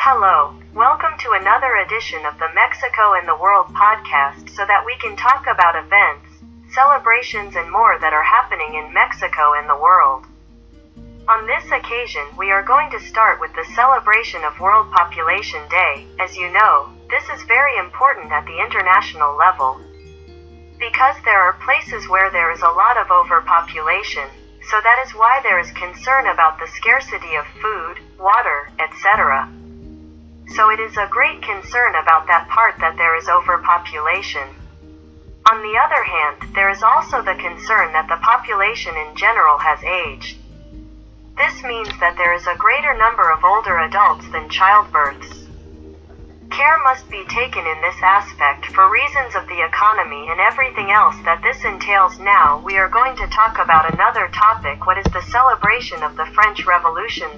Hello, welcome to another edition of the Mexico and the World podcast so that we can talk about events, celebrations and more that are happening in Mexico and the world. On this occasion, we are going to start with the celebration of World Population Day. As you know, this is very important at the international level, because there are places where there is a lot of overpopulation, so that is why there is concern about the scarcity of food, water, etc. So it is a great concern about that part that there is overpopulation. On the other hand, there is also the concern that the population in general has aged. This means that there is a greater number of older adults than childbirths. Care must be taken in this aspect for reasons of the economy and everything else that this entails. Now we are going to talk about another topic. What is the celebration of the French Revolution?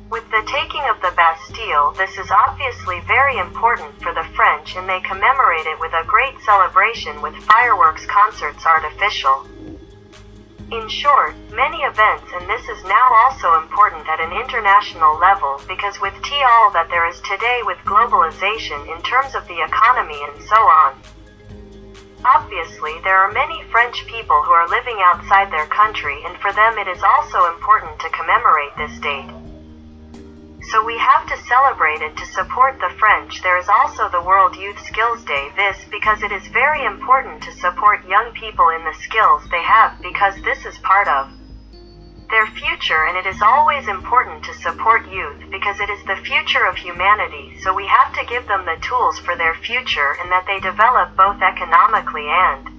With the taking of the Bastille, this is obviously very important for the French, and they commemorate it with a great celebration with fireworks, concerts, artificial. In short, many events, and this is now also important at an international level because with all that there is today with globalization in terms of the economy and so on. Obviously, there are many French people who are living outside their country, and for them it is also important to commemorate this date. So we have to celebrate it to support the French. There is also the World Youth Skills Day. This because it is very important to support young people in the skills they have, because this is part of their future, and it is always important to support youth because it is the future of humanity. So we have to give them the tools for their future and that they develop both economically and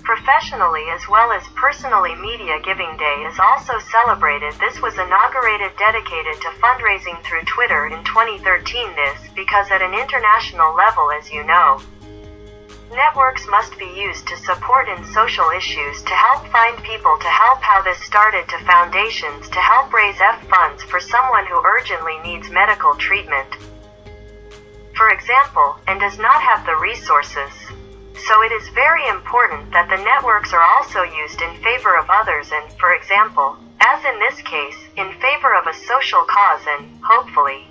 professionally as well as personally. Media Giving Day is also celebrated. This was inaugurated, dedicated to fundraising through Twitter in 2013. This because at an international level, as you know, networks must be used to support in social issues, to help find people, to help. How this started to foundations to help raise funds for someone who urgently needs medical treatment, for example, and does not have the resources. So it is very important that the networks are also used in favor of others and, for example, as in this case, in favor of a social cause, and, hopefully,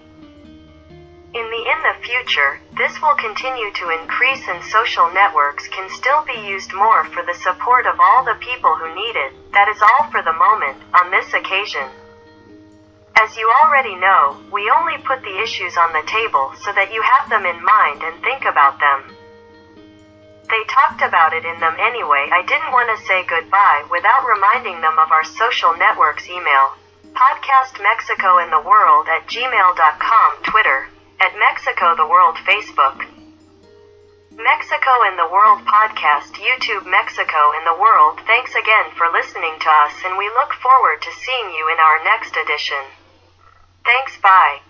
in the future, this will continue to increase and social networks can still be used more for the support of all the people who need it. That is all for the moment, on this occasion. As you already know, we only put the issues on the table so that you have them in mind and think about them. They talked about it in them anyway. I didn't want to say goodbye without reminding them of our social networks email. Podcast Mexico and the World at gmail.com, Twitter, at Mexico the World, Facebook, Mexico and the World Podcast, YouTube, Mexico and the World. Thanks again for listening to us, and we look forward to seeing you in our next edition. Thanks, bye.